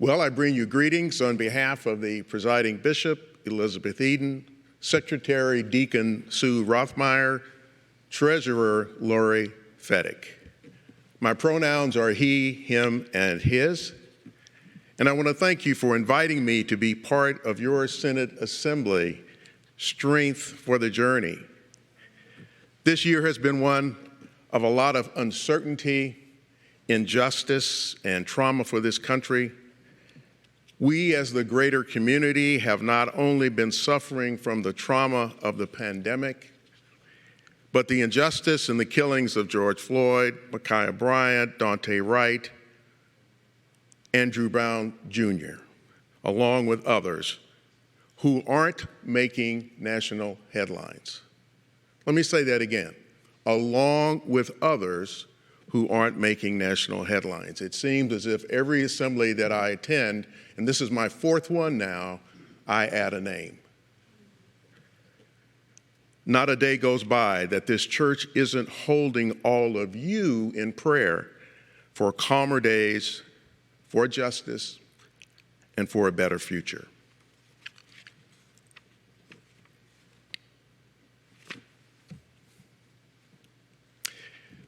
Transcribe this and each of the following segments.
Well, I bring you greetings on behalf of the presiding bishop, Elizabeth Eden, Secretary Deacon Sue Rothmeyer, Treasurer Lori Feddick. My pronouns are he, him, and his, and I want to thank you for inviting me to be part of your Synod Assembly, Strength for the Journey. This year has been one of a lot of uncertainty, injustice, and trauma for this country. We as the greater community have not only been suffering from the trauma of the pandemic, but the injustice and the killings of George Floyd, Ma'Khia Bryant, Daunte Wright, Andrew Brown Jr., along with others who aren't making national headlines. Let me say that again, along with others who aren't making national headlines. It seems as if every assembly that I attend, and this is my fourth one now, I add a name. Not a day goes by that this church isn't holding all of you in prayer for calmer days, for justice, and for a better future.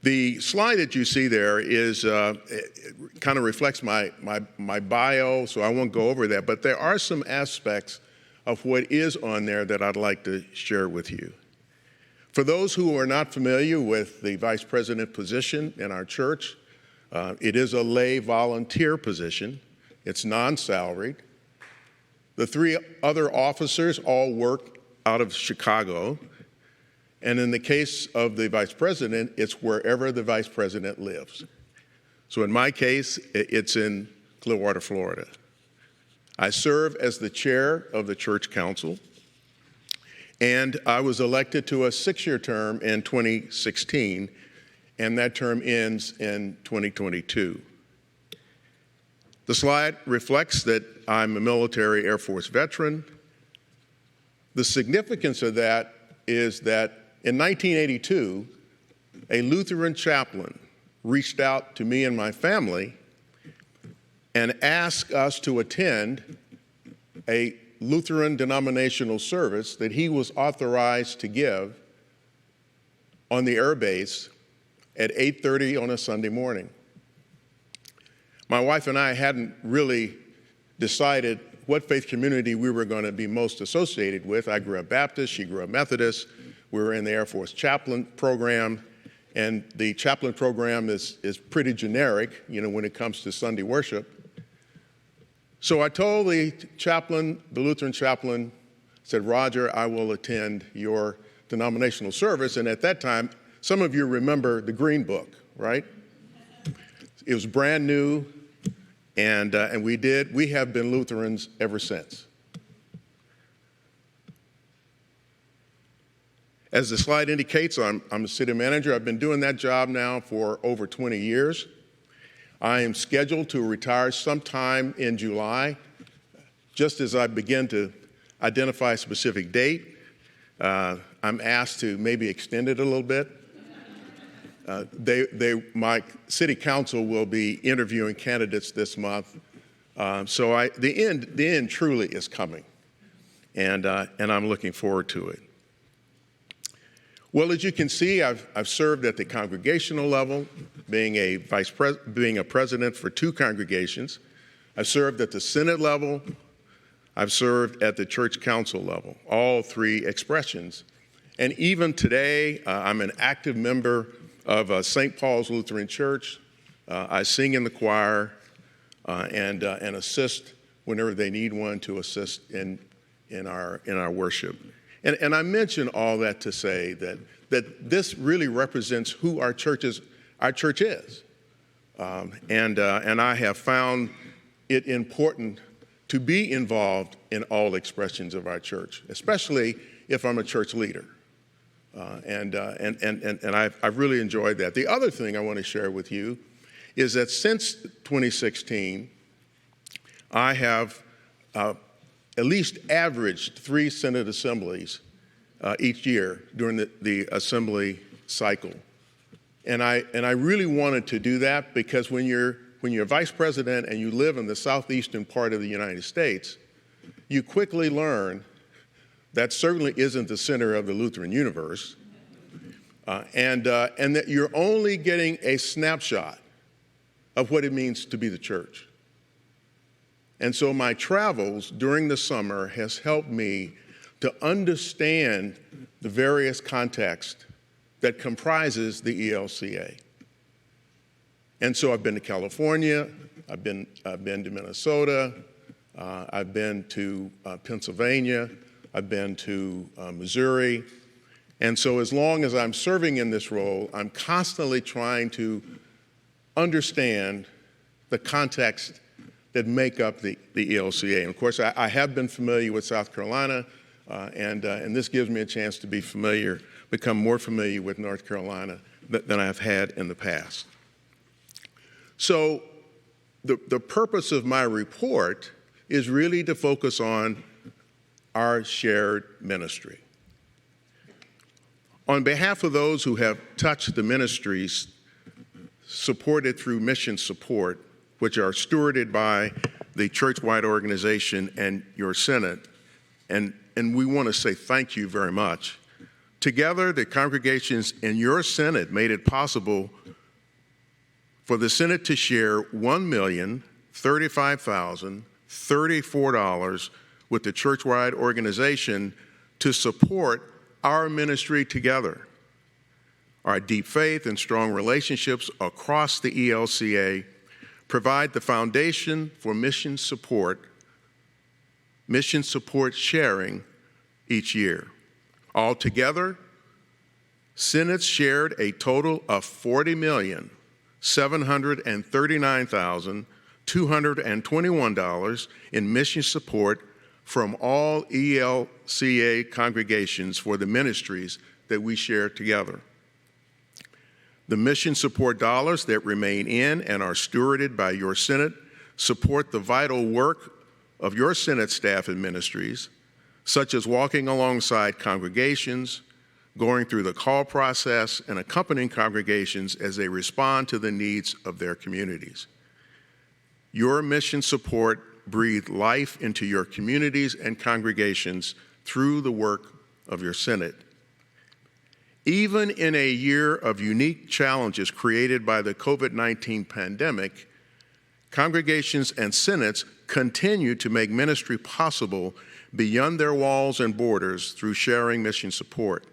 The slide that you see there is it kind of reflects my bio, so I won't go over that, but there are some aspects of what is on there that I'd like to share with you. For those who are not familiar with the vice president position in our church, it is a lay volunteer position. It's non-salaried. The three other officers all work out of Chicago. And in the case of the vice president, it's wherever the vice president lives. So in my case, it's in Clearwater, Florida. I serve as the chair of the church council, and I was elected to a 6-year term in 2016, and that term ends in 2022. The slide reflects that I'm a military Air Force veteran. The significance of that is that in 1982, a Lutheran chaplain reached out to me and my family and asked us to attend a Lutheran denominational service that he was authorized to give on the air base at 8:30 on a Sunday morning. My wife and I hadn't really decided what faith community we were going to be most associated with. I grew up Baptist, she grew up Methodist. We were in the Air Force chaplain program, and the chaplain program is pretty generic, when it comes to Sunday worship. So I told the Lutheran chaplain, said, Roger, I will attend your denominational service. And at that time, some of you remember the Green Book, right? It was brand new, and we have been Lutherans ever since. As the slide indicates, I'm a city manager. I've been doing that job now for over 20 years. I am scheduled to retire sometime in July. Just as I begin to identify a specific date, I'm asked to maybe extend it a little bit. My city council will be interviewing candidates this month, so the end truly is coming, and I'm looking forward to it. Well, as you can see, I've served at the congregational level, being a president for 2 congregations. I've served at the synod level. I've served at the church council level, all 3 expressions. And even today, I'm an active member of St. Paul's Lutheran Church. I sing in the choir and assist whenever they need one to assist in our worship. And I mention all that to say that this really represents who our church is. And I have found it important to be involved in all expressions of our church, especially if I'm a church leader. And I've really enjoyed that. The other thing I want to share with you is that since 2016, I have at least averaged 3 Synod assemblies each year during the assembly cycle. And I really wanted to do that because when you're when you're vice president and you live in the southeastern part of the United States, you quickly learn that certainly isn't the center of the Lutheran universe, and that you're only getting a snapshot of what it means to be the church. And so my travels during the summer has helped me to understand the various contexts that comprises the ELCA. And so I've been to California, I've been to Minnesota, I've been to Pennsylvania, I've been to Missouri. And so as long as I'm serving in this role, I'm constantly trying to understand the context that make up the ELCA. And of course, I have been familiar with South Carolina, and this gives me a chance to become more familiar with North Carolina than I've had in the past. So the purpose of my report is really to focus on our shared ministry. On behalf of those who have touched the ministries supported through mission support, which are stewarded by the Churchwide organization and your Senate, and we want to say thank you very much. Together, the congregations in your Senate made it possible for the Senate to share $1,035,034 with the Churchwide organization to support our ministry together. Our deep faith and strong relationships across the ELCA provide the foundation for mission support sharing each year. Altogether, Senates shared a total of $40,739,221 in mission support from all ELCA congregations for the ministries that we share together. The mission support dollars that remain in and are stewarded by your Senate support the vital work of your Senate staff and ministries, such as walking alongside congregations, going through the call process, and accompanying congregations as they respond to the needs of their communities. Your mission support breathed life into your communities and congregations through the work of your Senate. Even in a year of unique challenges created by the COVID-19 pandemic, congregations and senates continue to make ministry possible beyond their walls and borders through sharing mission support.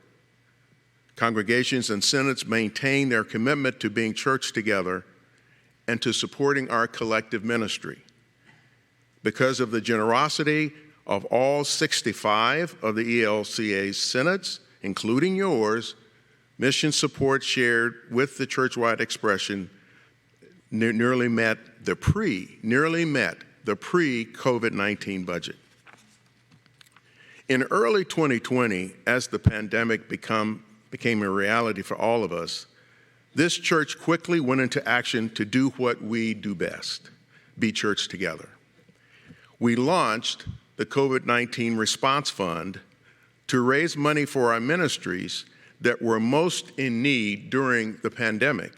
Congregations and senates maintain their commitment to being church together and to supporting our collective ministry. Because of the generosity of all 65 of the ELCA's senates, including yours, mission support shared with the Churchwide expression nearly met the pre-COVID-19 budget. In early 2020, as the pandemic became a reality for all of us, this church quickly went into action to do what we do best, be church together. We launched the COVID-19 Response Fund to raise money for our ministries that were most in need during the pandemic.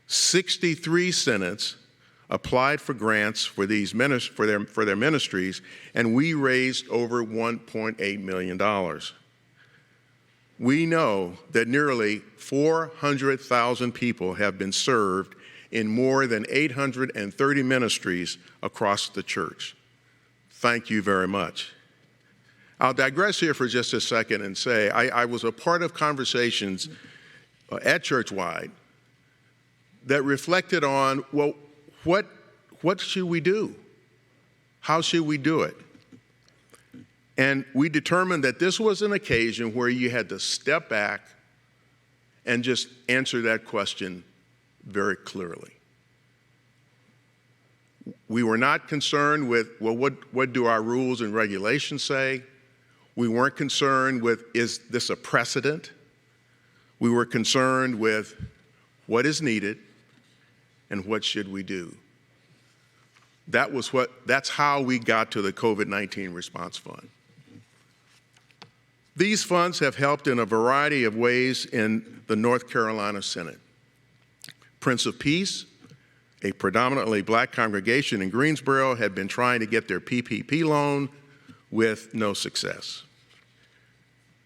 63 senates applied for grants for their ministries, and we raised over $1.8 million. We know that nearly 400,000 people have been served in more than 830 ministries across the church. Thank you very much. I'll digress here for just a second and say I was a part of conversations at Churchwide that reflected on, well, what should we do? How should we do it? And we determined that this was an occasion where you had to step back and just answer that question very clearly. We were not concerned with, well, what do our rules and regulations say? We weren't concerned with, is this a precedent? We were concerned with what is needed and what should we do. That's how we got to the COVID-19 Response Fund. These funds have helped in a variety of ways in the North Carolina Senate. Prince of Peace A predominantly black congregation in Greensboro had been trying to get their PPP loan with no success.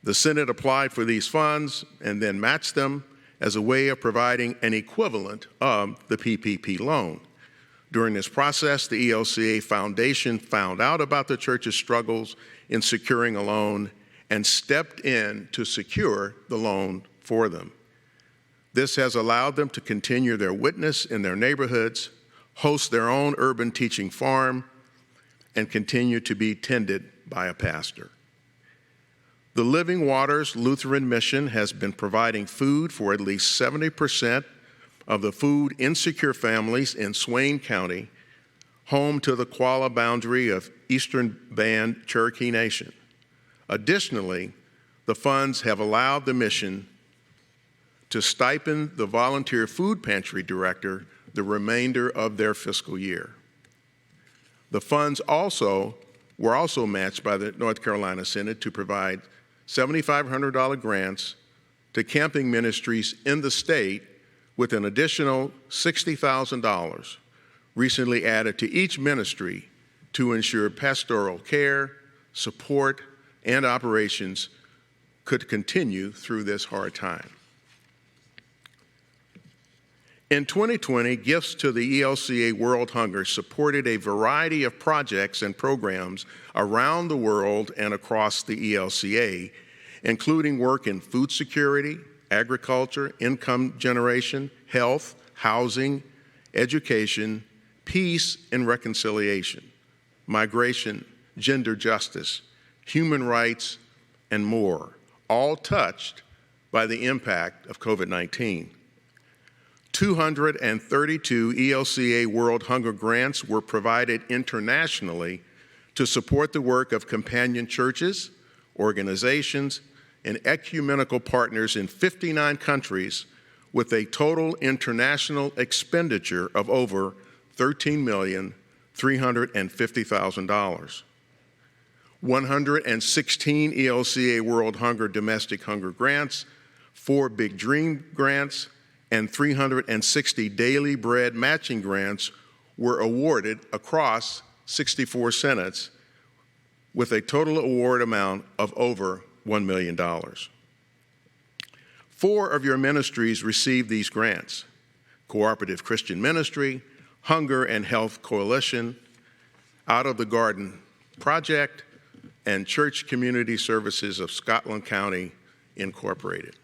The Synod applied for these funds and then matched them as a way of providing an equivalent of the PPP loan. During this process, the ELCA Foundation found out about the church's struggles in securing a loan and stepped in to secure the loan for them. This has allowed them to continue their witness in their neighborhoods, host their own urban teaching farm, and continue to be tended by a pastor. The Living Waters Lutheran Mission has been providing food for at least 70% of the food insecure families in Swain County, home to the Qualla boundary of Eastern Band Cherokee Nation. Additionally, the funds have allowed the mission to stipend the volunteer food pantry director the remainder of their fiscal year. The funds were also matched by the North Carolina Synod to provide $7,500 grants to camping ministries in the state, with an additional $60,000 recently added to each ministry to ensure pastoral care, support, and operations could continue through this hard time. In 2020, gifts to the ELCA World Hunger supported a variety of projects and programs around the world and across the ELCA, including work in food security, agriculture, income generation, health, housing, education, peace and reconciliation, migration, gender justice, human rights, and more, all touched by the impact of COVID-19. 232 ELCA World Hunger grants were provided internationally to support the work of companion churches, organizations, and ecumenical partners in 59 countries, with a total international expenditure of over $13,350,000. 116 ELCA World Hunger domestic hunger grants, 4 Big Dream grants, and 360 Daily Bread matching grants were awarded across 64 synods, with a total award amount of over $1 million. 4 of your ministries received these grants: Cooperative Christian Ministry, Hunger and Health Coalition, Out of the Garden Project, and Church Community Services of Scotland County, Incorporated.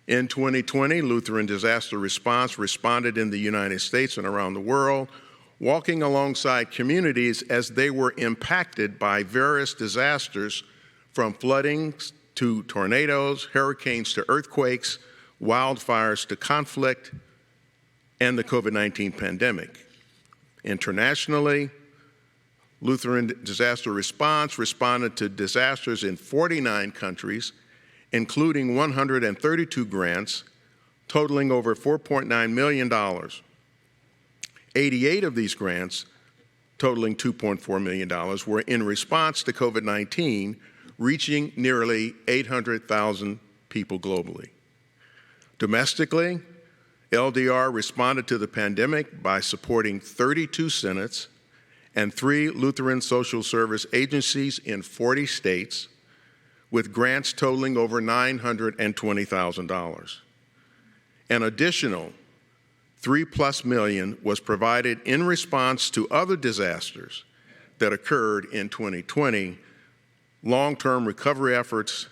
In 2020, Lutheran Disaster Response responded in the United States and around the world, walking alongside communities as they were impacted by various disasters, from flooding to tornadoes, hurricanes to earthquakes, wildfires to conflict, and the COVID-19 pandemic. Internationally, Lutheran Disaster Response responded to disasters in 49 countries, including 132 grants, totaling over $4.9 million. 88 of these grants, totaling $2.4 million, were in response to COVID-19, reaching nearly 800,000 people globally. Domestically, LDR responded to the pandemic by supporting 32 synods and 3 Lutheran social service agencies in 40 states, with grants totaling over $920,000. An additional $3+ million was provided in response to other disasters that occurred in 2020, long-term recovery efforts,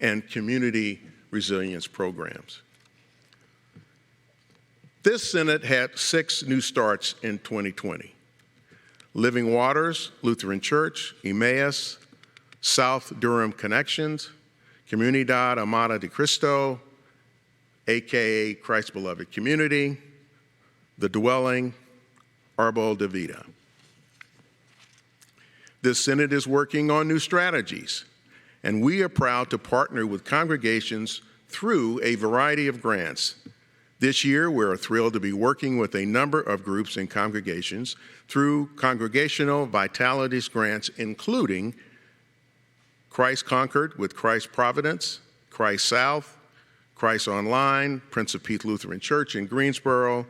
and community resilience programs. This synod had 6 new starts in 2020. Living Waters Lutheran Church, Emmaus, South Durham Connections, Comunidad Amada de Cristo, aka Christ Beloved Community, The Dwelling, Arbol de Vida. This synod is working on new strategies, and we are proud to partner with congregations through a variety of grants. This year, we're thrilled to be working with a number of groups and congregations through Congregational Vitalities grants, including Christ Concord with Christ Providence, Christ South, Christ Online, Prince of Peace Lutheran Church in Greensboro,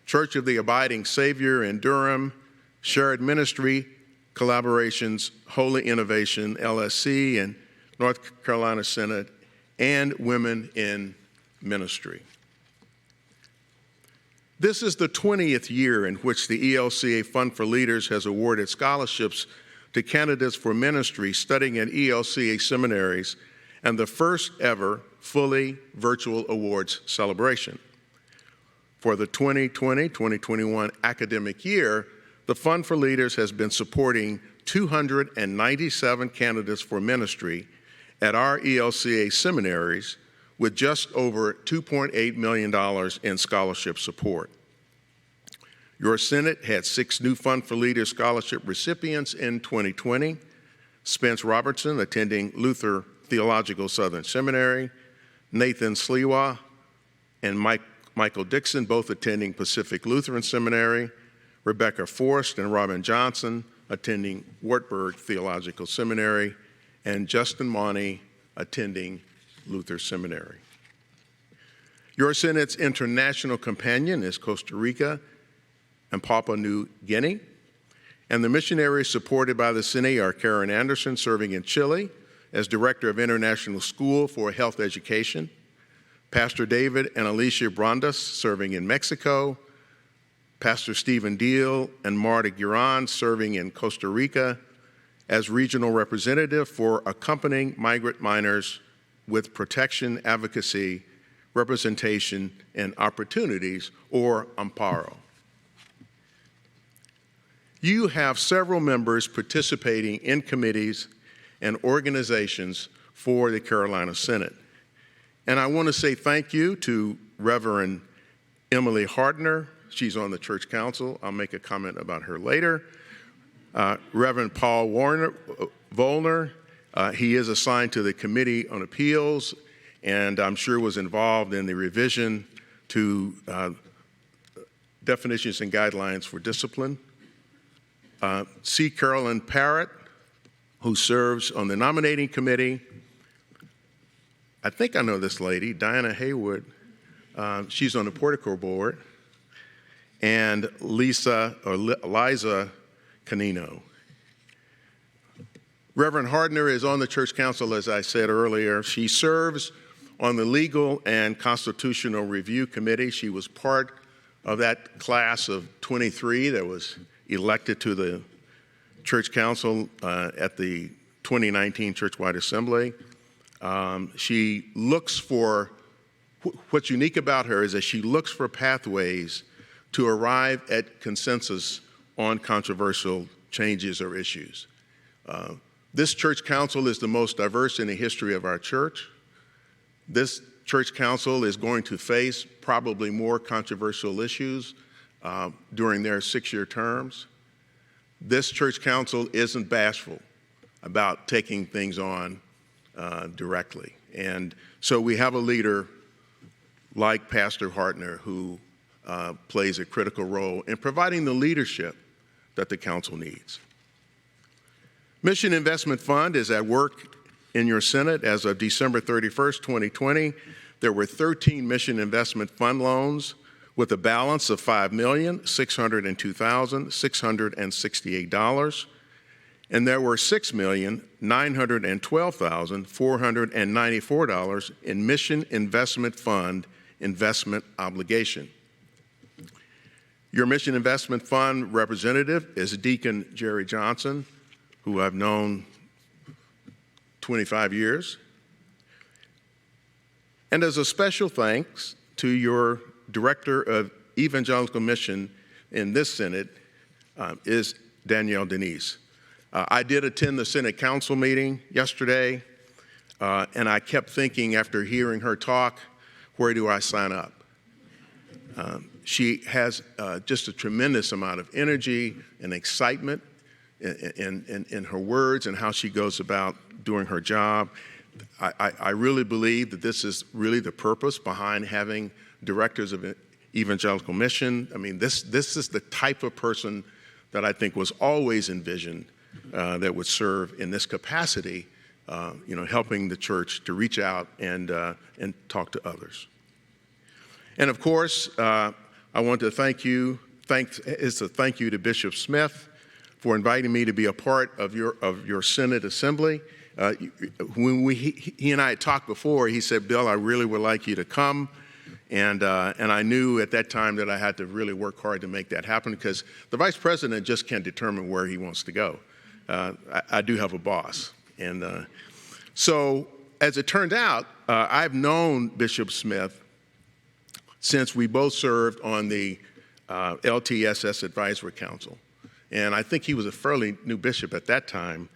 Church of the Abiding Savior in Durham, Shared Ministry Collaborations, Holy Innovation, LSC, and North Carolina Synod, and Women in Ministry. This is the 20th year in which the ELCA Fund for Leaders has awarded scholarships to candidates for ministry studying at ELCA seminaries, and the first ever fully virtual awards celebration. For the 2020-2021 academic year, the Fund for Leaders has been supporting 297 candidates for ministry at our ELCA seminaries with just over $2.8 million in scholarship support. Your Senate had 6 new Fund for Leaders scholarship recipients in 2020. Spence Robertson, attending Luther Theological Southern Seminary, Nathan Sliwa and Michael Dixon, both attending Pacific Lutheran Seminary, Rebecca Forrest and Robin Johnson, attending Wartburg Theological Seminary, and Justin Monty, attending Luther Seminary. Your Senate's international companion is Costa Rica and Papua New Guinea, and the missionaries supported by the Senate are Karen Anderson, serving in Chile as Director of International School for Health Education, Pastor David and Alicia Brandas, serving in Mexico, Pastor Stephen Deal and Marta Guerin, serving in Costa Rica as regional representative for accompanying migrant minors with protection, advocacy, representation, and opportunities, or Amparo. You have several members participating in committees and organizations for the Carolina Synod. And I want to say thank you to Reverend Emily Hardner. She's on the church council. I'll make a comment about her later. Reverend Paul Vollner, he is assigned to the Committee on Appeals, and I'm sure was involved in the revision to definitions and guidelines for discipline. C. Carolyn Parrott, who serves on the nominating committee. I think I know this lady, Diana Haywood. She's on the Portico board. And Liza Canino. Reverend Hardner is on the church council, as I said earlier. She serves on the Legal and Constitutional Review Committee. She was part of that class of 23 that was elected to the church council at the 2019 Churchwide Assembly. She looks for, what's unique about her is that she looks for pathways to arrive at consensus on controversial changes or issues. This church council is the most diverse in the history of our church. This church council is going to face probably more controversial issues during their 6-year terms. This church council isn't bashful about taking things on directly. And so we have a leader like Pastor Hartner who plays a critical role in providing the leadership that the council needs. Mission Investment Fund is at work in your Senate. As of December 31st, 2020, there were 13 Mission Investment Fund loans with a balance of $5,602,668, and there were $6,912,494 in Mission Investment Fund investment obligation. Your Mission Investment Fund representative is Deacon Jerry Johnson, who I've known 25 years. And as a special thanks to your Director of Evangelical Mission in this Senate is Danielle Denise. I did attend the Senate Council meeting yesterday, and I kept thinking after hearing her talk, where do I sign up? She has just a tremendous amount of energy and excitement in her words and how she goes about doing her job. I really believe that this is really the purpose behind having directors of evangelical mission. I mean, this is the type of person that I think was always envisioned that would serve in this capacity, helping the church to reach out and talk to others. And of course, I I want to thank you to Bishop Smith for inviting me to be a part of your Synod Assembly. When he and I had talked before, he said, "Bill, I really would like you to come." And I knew at that time that I had to really work hard to make that happen, because the vice president just can't determine where he wants to go. I do have a boss. And so as it turned out, I've known Bishop Smith since we both served on the LTSS Advisory Council. And I think he was a fairly new bishop at that time.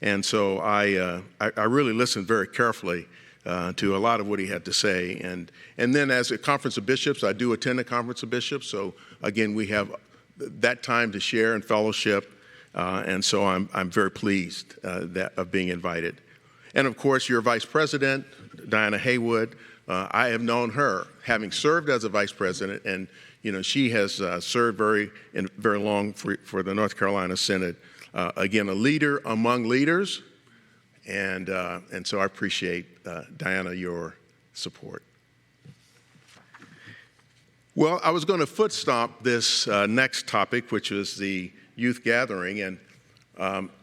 And so I really listened very carefully to a lot of what he had to say. And then as a Conference of Bishops, I do attend the Conference of Bishops. So again, we have that time to share and fellowship. And so I'm very pleased of being invited. And of course, your Vice President, Diana Haywood, I have known her, having served as a Vice President, and she has served very long for the North Carolina Synod. Again, a leader among leaders, and so I appreciate, Diana, your support. Well, I was going to foot stomp this next topic, which was the youth gathering, and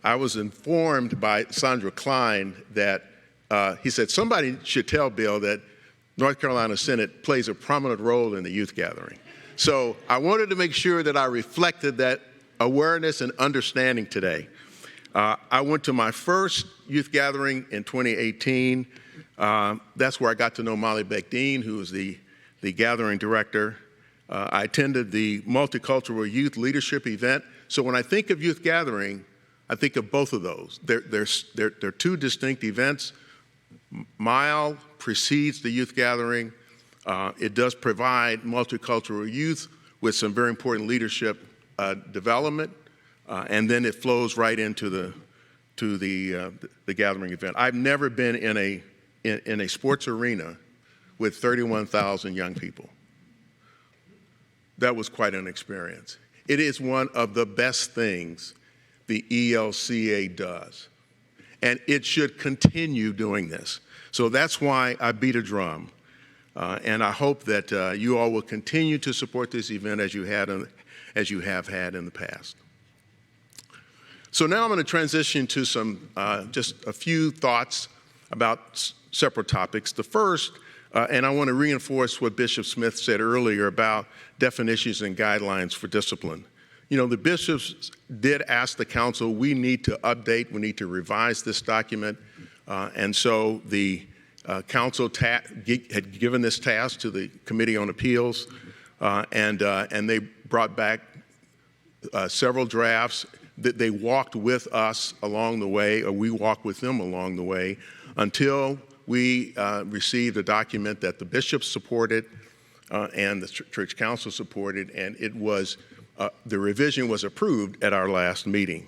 I was informed by Sandra Klein that he said somebody should tell Bill that North Carolina Synod plays a prominent role in the youth gathering. So I wanted to make sure that I reflected that awareness and understanding today. I went to my first youth gathering in 2018. That's where I got to know Molly Beck-Dean, who was the gathering director. I attended the Multicultural Youth Leadership event. So when I think of youth gathering, I think of both of those. They're two distinct events. MILE precedes the youth gathering. It does provide multicultural youth with some very important leadership development, and then it flows right into the gathering event. I've never been in a sports arena with 31,000 young people. That was quite an experience. It is one of the best things the ELCA does, and it should continue doing this. So that's why I beat a drum, and I hope that you all will continue to support this event as you have had in the past. So now I'm going to transition to some just a few thoughts about separate topics. The first, and I want to reinforce what Bishop Smith said earlier about definitions and guidelines for discipline. The bishops did ask the council, we need to update, we need to revise this document, and so the council had given this task to the Committee on Appeals, and they brought back several drafts that they walked with us along the way, or we walked with them along the way, until we received a document that the bishops supported and the church council supported, and it was the revision was approved at our last meeting.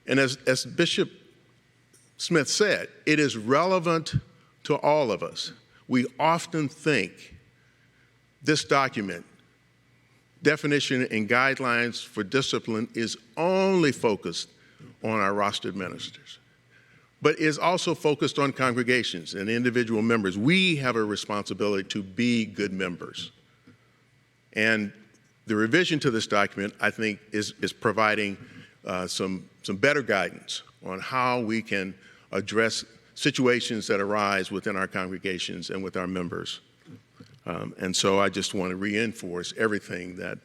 And as Bishop Smith said, it is relevant to all of us. We often think this document, definition and guidelines for discipline, is only focused on our rostered ministers, but is also focused on congregations and individual members. We have a responsibility to be good members. And the revision to this document, I think, is providing some better guidance on how we can address situations that arise within our congregations and with our members. And so I just want to reinforce everything that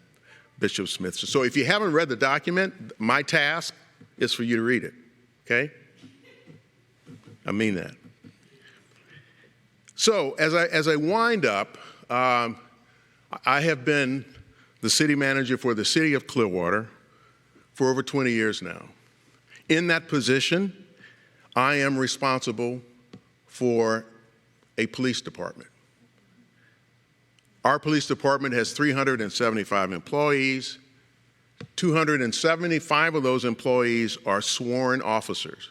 Bishop Smith said. So if you haven't read the document, my task is for you to read it, okay? I mean that. So as I wind up, I have been the city manager for the city of Clearwater for over 20 years now. In that position, I am responsible for a police department. Our police department has 375 employees. 275 of those employees are sworn officers.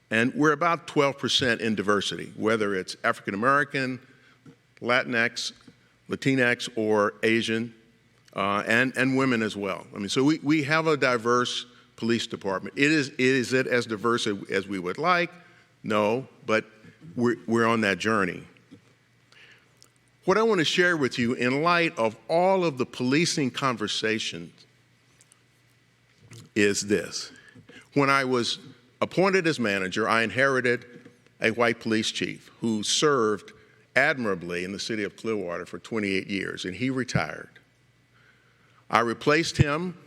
And we're about 12% in diversity, whether it's African American, Latinx, or Asian, and women as well. I mean, so we have a diverse police department. Is it as diverse as we would like? No, but we're on that journey. what I want to share with you in light of all of the policing conversations is this. When I was appointed as manager, I inherited a white police chief who served admirably in the city of Clearwater for 28 years, and he retired. I replaced him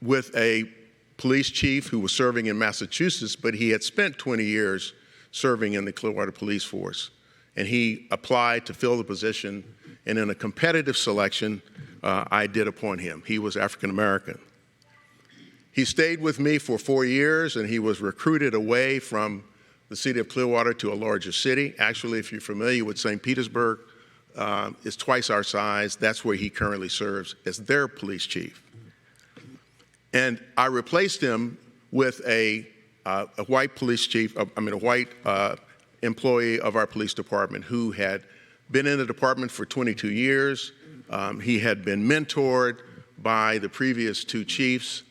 with a police chief who was serving in Massachusetts, but he had spent 20 years serving in the Clearwater Police Force. And he applied to fill the position, and in a competitive selection, I did appoint him. He was African American. He stayed with me for 4 years, and he was recruited away from the city of Clearwater to a larger city. Actually, if you're familiar with St. Petersburg, it's twice our size. That's where he currently serves as their police chief. And I replaced him with a white police chief, a white employee of our police department who had been in the department for 22 years. He had been mentored by the previous two chiefs,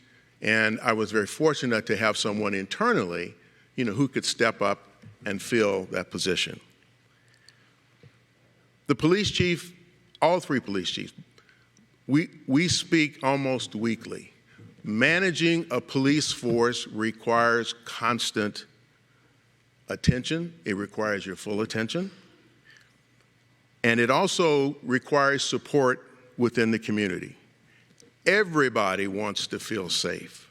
and I was very fortunate to have someone internally, who could step up and fill that position. The police chief, all three police chiefs, we speak almost weekly. Managing a police force requires constant attention. It requires your full attention. And it also requires support within the community. Everybody wants to feel safe.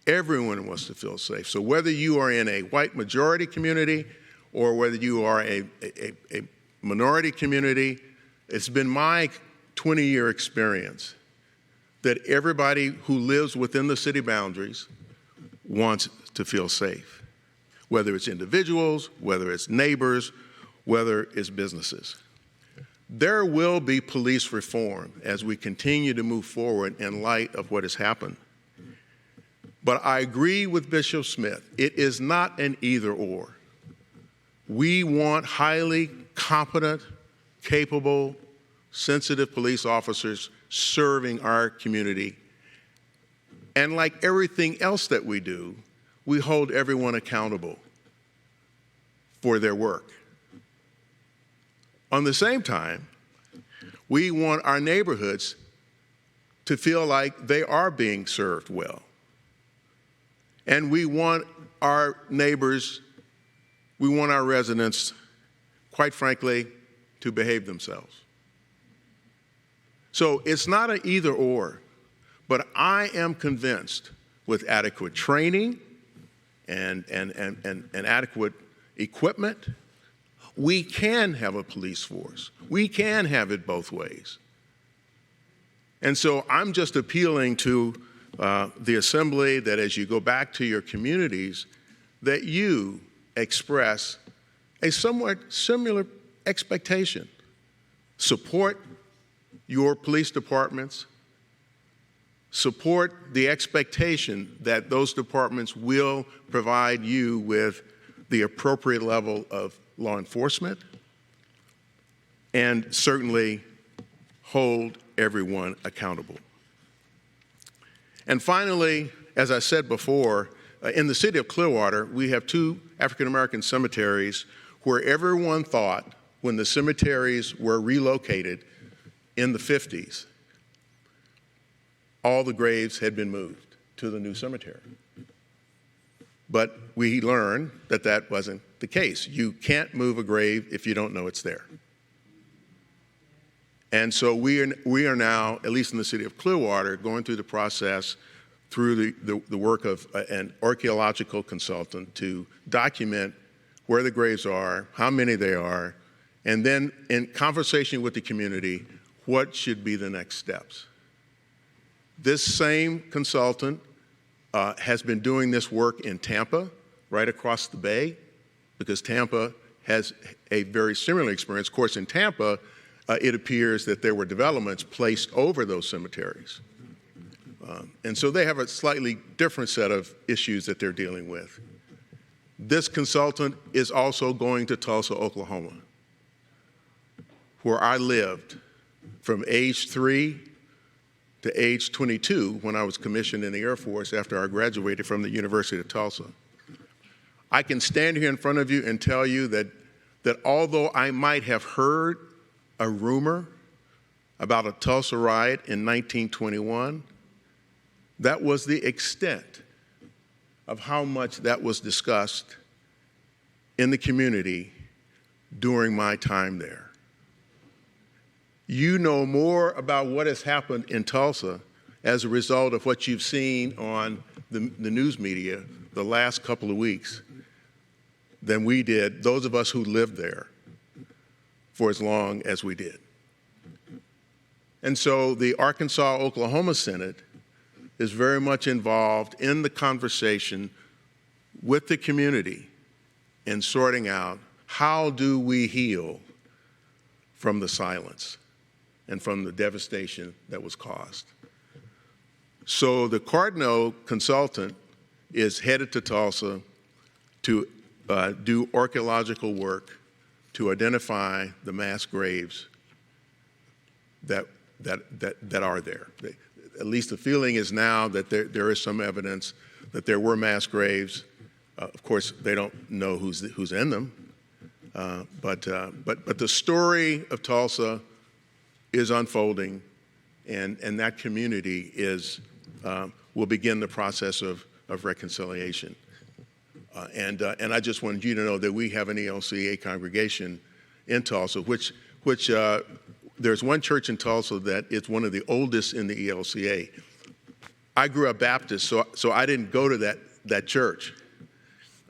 Everyone wants to feel safe. So whether you are in a white majority community or whether you are a minority community, it's been my 20-year experience that everybody who lives within the city boundaries wants to feel safe, whether it's individuals, whether it's neighbors, whether it's businesses. There will be police reform as we continue to move forward in light of what has happened. But I agree with Bishop Smith. It is not an either-or. We want highly competent, capable, sensitive police officers serving our community. And like everything else that we do, we hold everyone accountable for their work. On the same time, we want our neighborhoods to feel like they are being served well. And we want our neighbors, we want our residents, quite frankly, to behave themselves. So it's not an either or, but I am convinced with adequate training and adequate equipment, we can have a police force. We can have it both ways. And so I'm just appealing to the Assembly that as you go back to your communities, that you express a somewhat similar expectation. Support your police departments, support the expectation that those departments will provide you with the appropriate level of law enforcement, and certainly hold everyone accountable. And finally, as I said before, in the city of Clearwater, we have 2 African American cemeteries where everyone thought when the cemeteries were relocated in the 50s, all the graves had been moved to the new cemetery. But we learned that that wasn't the case. You can't move a grave if you don't know it's there. And so we are now, at least in the city of Clearwater, going through the process through the work of an archaeological consultant to document where the graves are, how many they are, and then in conversation with the community, what should be the next steps. This same consultant has been doing this work in Tampa, right across the bay, because Tampa has a very similar experience. Of course, in Tampa, it appears that there were developments placed over those cemeteries. And so they have a slightly different set of issues that they're dealing with. This consultant is also going to Tulsa, Oklahoma, where I lived from age 3 to age 22 when I was commissioned in the Air Force after I graduated from the University of Tulsa. I can stand here in front of you and tell you that although I might have heard a rumor about a Tulsa riot in 1921. That was the extent of how much that was discussed in the community during my time there. You know more about what has happened in Tulsa as a result of what you've seen on the news media the last couple of weeks than we did, those of us who lived there for as long as we did. And so the Arkansas-Oklahoma Synod is very much involved in the conversation with the community in sorting out how do we heal from the silence and from the devastation that was caused. So the Cardinal consultant is headed to Tulsa to do archaeological work to identify the mass graves that are there. At least the feeling is now that there is some evidence that there were mass graves. Of course, they don't know who's in them, but the story of Tulsa is unfolding, and that community will begin the process of reconciliation. And I just wanted you to know that we have an ELCA congregation in Tulsa, which there's one church in Tulsa that is one of the oldest in the ELCA. I grew up Baptist, so I didn't go to that church,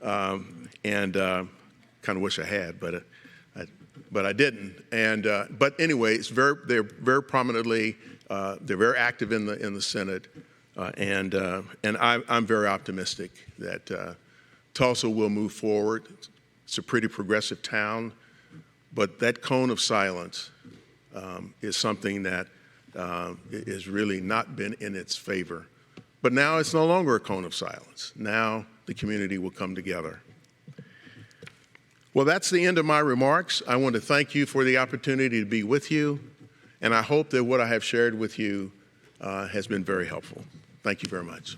and kind of wish I had, but I didn't. And but anyway, they're very prominently, they're very active in the Synod, and I'm very optimistic that Tulsa will move forward. It's a pretty progressive town, but that cone of silence is something that has really not been in its favor. But now it's no longer a cone of silence. Now the community will come together. Well, that's the end of my remarks. I want to thank you for the opportunity to be with you, and I hope that what I have shared with you has been very helpful. Thank you very much.